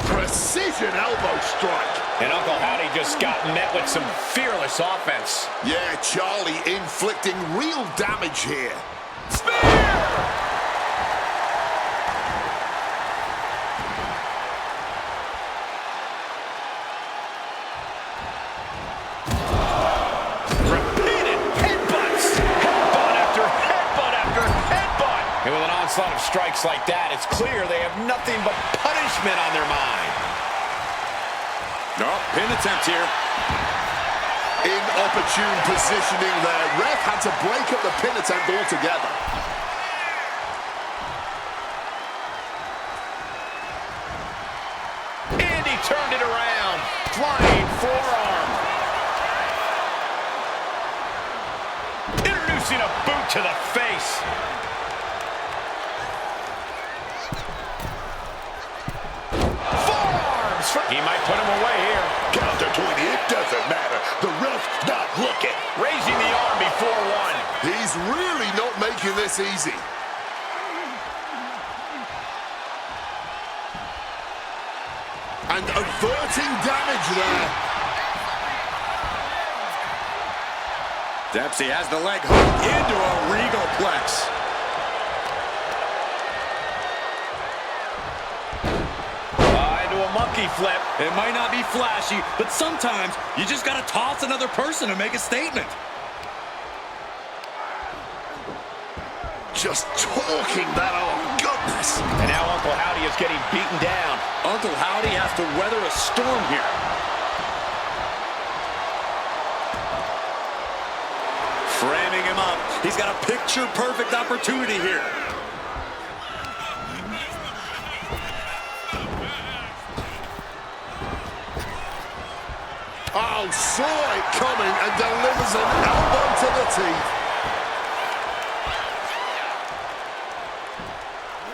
Precision elbow strike. And Uncle Howdy just got met with some fearless offense. Yeah, Charlie inflicting real damage here. Spear! Repeated headbutts. Headbutt after headbutt after headbutt. And with an onslaught of strikes like that, it's clear they have nothing but punishment on their mind. No, pin attempt here. Inopportune positioning there. Ref had to break up the pin attempt altogether. And he turned it around. Flying forearm. Introducing a boot to the face. Forearms. He might put him away here. Count to 20. It doesn't matter. The ref's not looking. Raising the arm before one. He's really not making this easy. And averting damage there. Dempsey has the leg hook into a regal plex. Into a monkey flip. It might not be flashy, but sometimes you just got to toss another person to make a statement. Just talking that, oh goodness. And now Uncle Howdy is getting beaten down. Uncle Howdy has to weather a storm here. Framing him up. He's got a picture-perfect opportunity here. Oh, saw it coming and delivers an elbow to the teeth.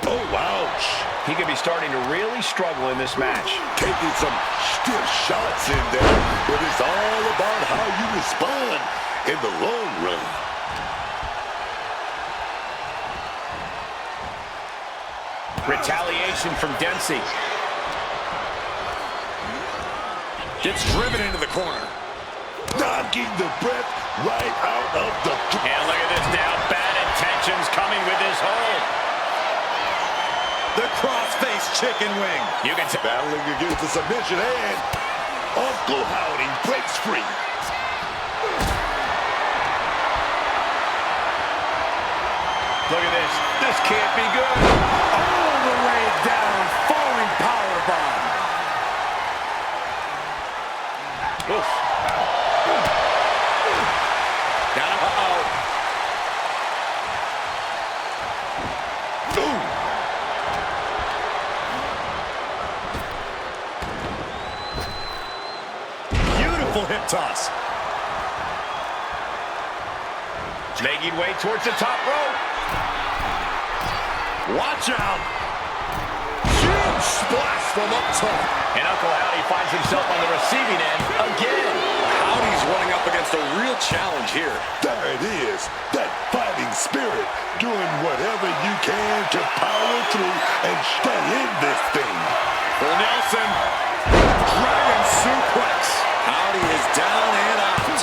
Oh, ouch. He could be starting to really struggle in this match. Taking some stiff shots in there, but it's all about how you respond in the long run. Retaliation from Dempsey. Gets driven into the corner. Knocking the breath right out of the... And look at this now. Bad intentions coming with his hold. The crossface chicken wing. You can tell. Battling against the submission, and Uncle Howdy breaks free. Look at this. This can't be good. All the way down. Falling powerbomb. Oof. Down. Uh-oh. Ooh. Beautiful hip toss. Making way towards the top rope. Watch out. Huge splash from up top. And Uncle Howdy finds himself on the receiving end again. Howdy's running up against a real challenge here. There it is. That fighting spirit. Doing whatever you can to power through and stay in this thing. For Nelson. Dragon suplex. Howdy is down and out.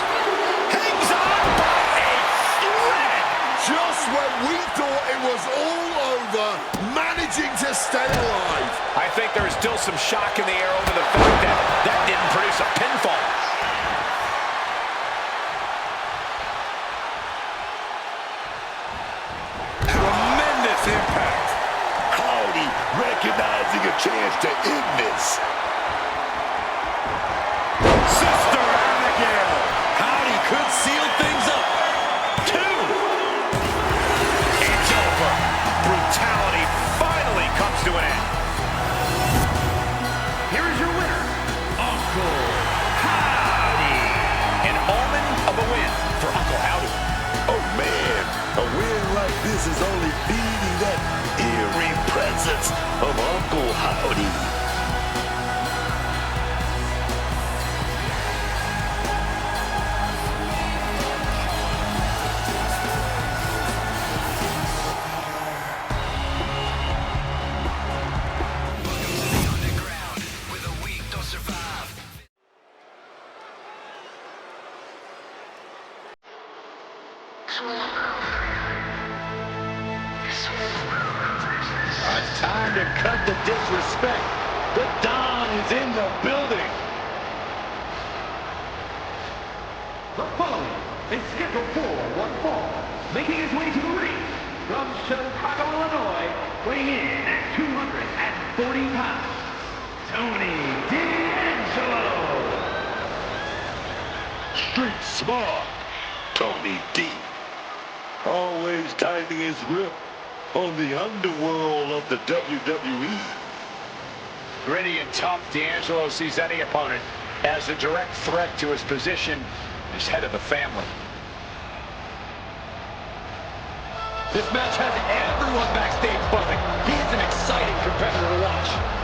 Hangs on by a thread. Just when we thought it was all over, managing to stay alive. I think there is still some shock in the air over the fact that that didn't produce a pinfall. Tremendous impact. Howdy recognizing a chance to end this. Sister Abigail. Howdy could seal things up. Two. It's over. Brutality finally comes to an end. Here is your winner, Uncle Howdy. An omen of a win for Uncle Howdy. Oh man, a win like this is only feeding that eerie presence of Uncle Howdy. Time to cut the disrespect. The Don is in the building. The following is scheduled for one fall. Making his way to the ring from Chicago, Illinois, weighing in at 240 pounds, Tony D'Angelo. Street smart, Tony D. Always tightening his grip on the underworld of the WWE. Gritty and tough, D'Angelo sees any opponent as a direct threat to his position as head of the family. This match has everyone backstage buzzing. He is an exciting competitor to watch.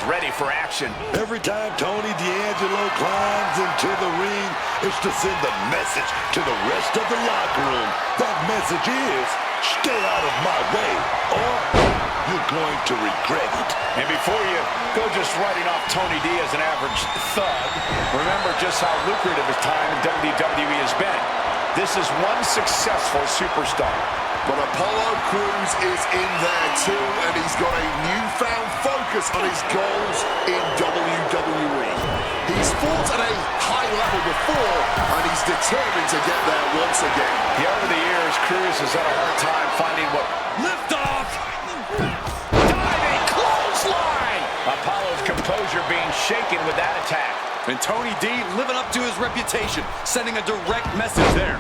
ready for action. Every time Tony D'Angelo climbs into the ring, it's to send a message to the rest of the locker room. That message is, stay out of my way, or you're going to regret it. And before you go just writing off Tony D as an average thug, remember just how lucrative his time in WWE has been. This is one successful superstar. But Apollo Crews is in there too, and he's got a newfound focus on his goals in WWE. He's fought at a high level before, and he's determined to get there once again. Yeah, over the years, Crews has had a hard time finding what... Lift off! Diving clothesline! Apollo's composure being shaken with that attack. And Tony D living up to his reputation, sending a direct message there.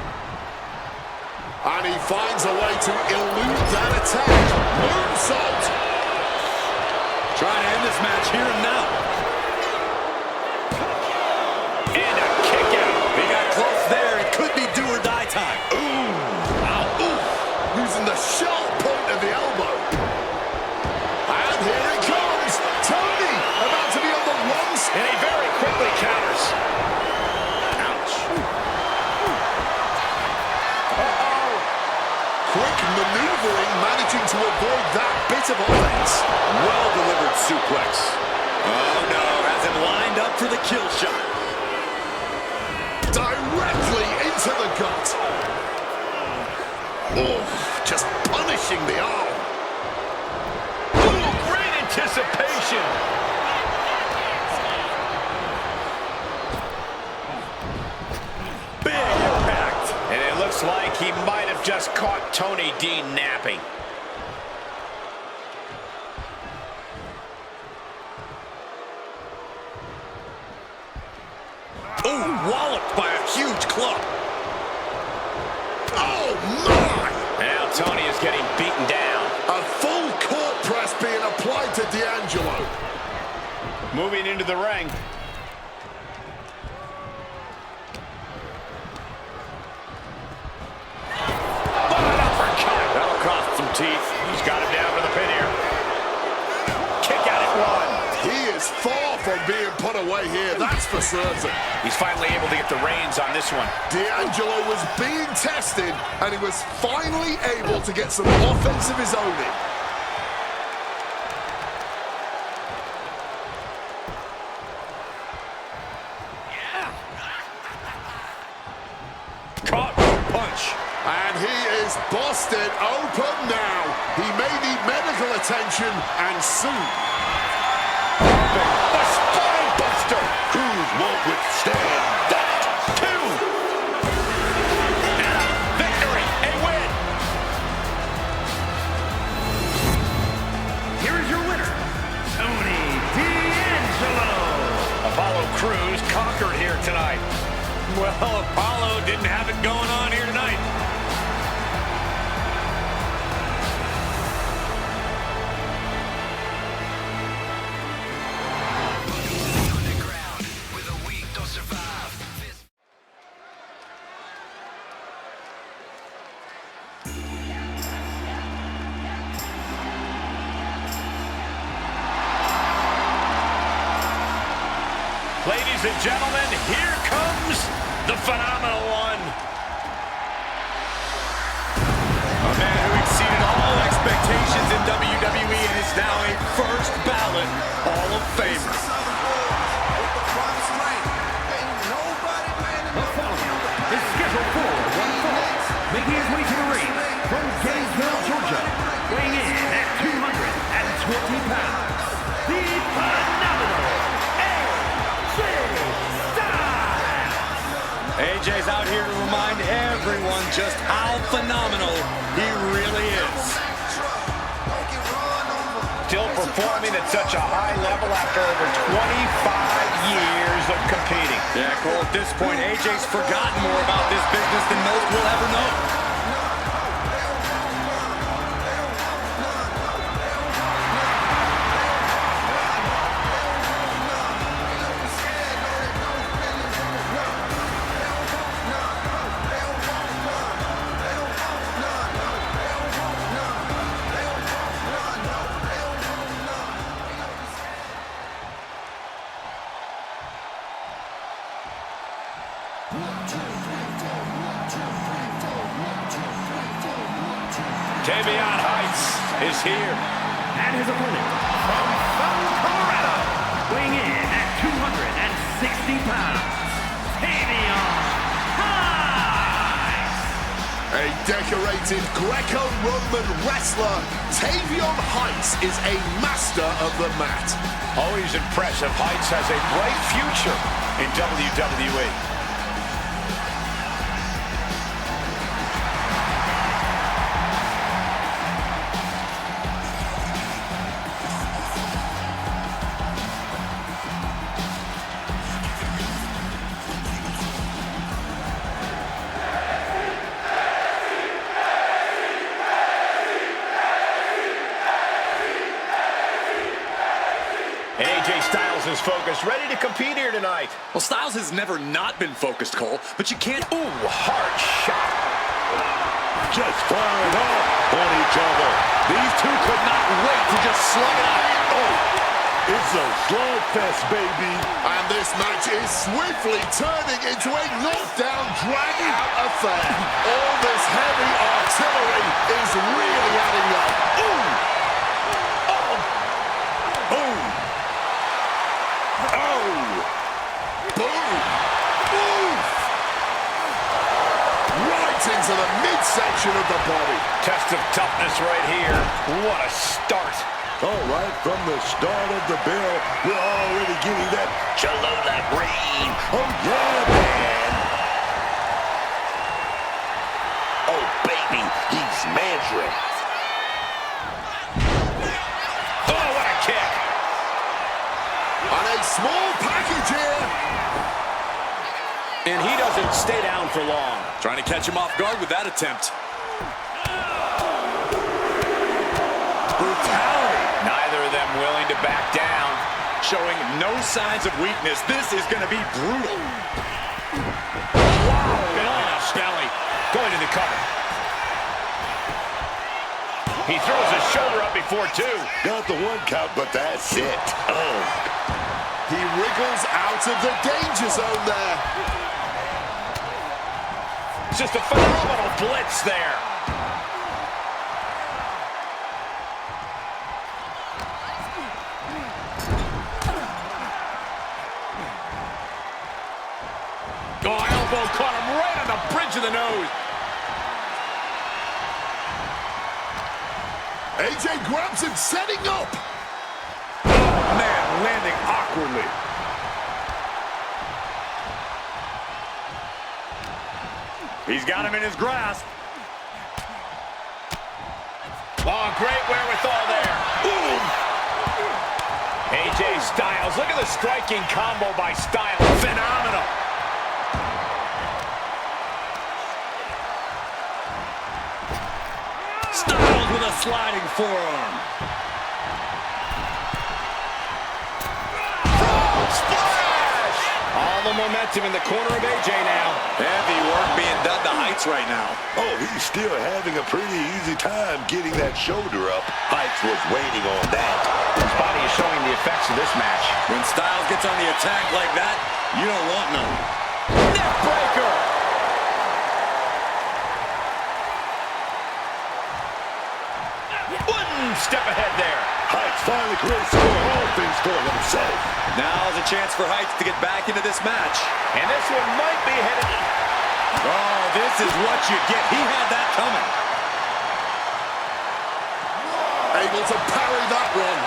And he finds a way to elude that attack. Moonsault! Trying to end this match here and now. And a kick out. He got close there. It could be do or die time. Ooh! Wow! Ooh! Using the sharp point of the elbow. And here it comes! Tony about to be on the wrong side. And he very quickly counters. Ouch. Quick maneuvering, managing to avoid that bit of offense. Well-delivered suplex. Oh, no. Has him lined up for the kill shot. Directly into the gut. Oh, just punishing the arm. Ooh, great anticipation. Big impact. And it looks like he might have just caught Tony D napping. Oh, walloped by a huge club. Oh, my! Now Tony is getting beaten down. A full court press being applied to D'Angelo. Moving into the ring. That'll cost some teeth. He's got him down to the pin here. Kick out at one. He is far from being put away here, that's for certain. He's finally able to get the reins on this one. D'Angelo was being tested, and he was finally able to get some offense of his own in. Caught with a punch. And he is busted open now. He may need medical attention, and soon. The spine buster. Crews won't withstand that. Two. And a victory. A win. Here is your winner, Tony D'Angelo. Apollo Crews conquered here tonight. Well, Apollo didn't have it going on here tonight. Ladies and gentlemen, here comes the phenomenal one. A man who exceeded all expectations in WWE and is now a first ballot Hall of Famer. The following is scheduled for one fall, making his way to the ring from Gainesville, Georgia, weighing in at 220 pounds, the phenomenal AJ's out here to remind everyone just how phenomenal he really is. Still performing at such a high level after over 25 years of competing. Yeah, Cole, at this point, AJ's forgotten more about this business than most will ever know. Tavion Heights is here. And his opponent from South Colorado, weighing in at 260 pounds, Tavion Heights. A decorated Greco-Roman wrestler, Tavion Heights is a master of the mat. Always impressive. Heights has a bright future in WWE. And AJ Styles is focused, ready to compete here tonight. Well, Styles has never not been focused, Cole, but you can't... Ooh, hard shot. Just firing off on each other. These two could not wait to just slug it out. Oh, it's a slugfest, baby. And this match is swiftly turning into a knockdown, drag-out affair. All this heavy artillery is really adding up. Ooh! Oh! Boom! Oof! Right into the midsection of the body. Test of toughness right here. What a start. All right, from the start of the bell, we're already getting that Cholula green. Oh, yeah, man. Oh, baby, he's measuring. Oh, what a kick. On a small package here. And he doesn't stay down for long. Trying to catch him off guard with that attempt. Brutality. Neither of them willing to back down. Showing no signs of weakness. This is going to be brutal. Wow. And on a belly. Going to the cover. He throws his shoulder up before two. Got the one count, but that's it. Oh. He wriggles out of the danger zone there. Just a phenomenal blitz there. Oh, elbow caught him right on the bridge of the nose. AJ grabs him, setting up. Oh, man, landing awkwardly. He's got him in his grasp. Oh, great wherewithal there. Boom. AJ Styles, look at the striking combo by Styles. Phenomenal. Styles with a sliding forearm. Splash! All the momentum in the corner of AJ now. Heavy work being done to Heights right now. Oh, he's still having a pretty easy time getting that shoulder up. Heights was waiting on that. His body is showing the effects of this match. When Styles gets on the attack like that, you don't want none. Neck breaker! One step ahead there. Heights finally creates score all things for himself. Now's a chance for Heights to get back into this match. And this one might be headed... Oh, this is what you get. He had that coming. Able to parry that one.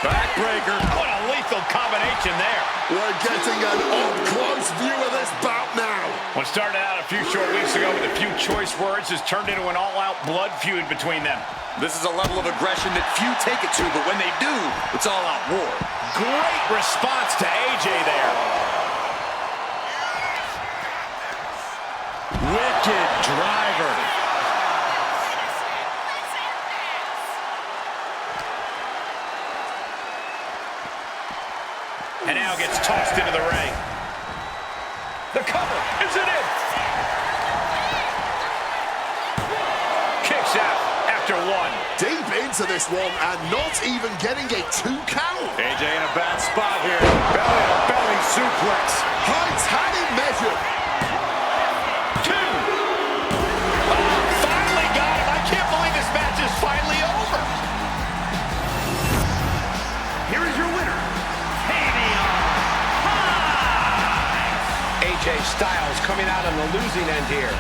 Backbreaker. What a lethal combination there. We're getting an up-close view of this bout now. What started out a few short weeks ago with a few choice words has turned into an all-out blood feud between them. This is a level of aggression that few take it to, but when they do, it's all-out war. Great response to AJ there. Wicked driver. And now gets tossed into the ring. The cover, is it in? Kicks out after one. Deep into this one and not even getting a 2 count. AJ in a bad spot here. Belly-to-belly suplex. Styles coming out on the losing end here.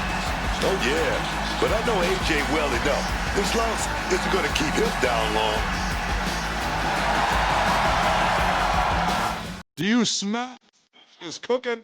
Oh, yeah. But I know AJ well enough. This loss isn't going to keep him down long. Do you smell? It's cooking.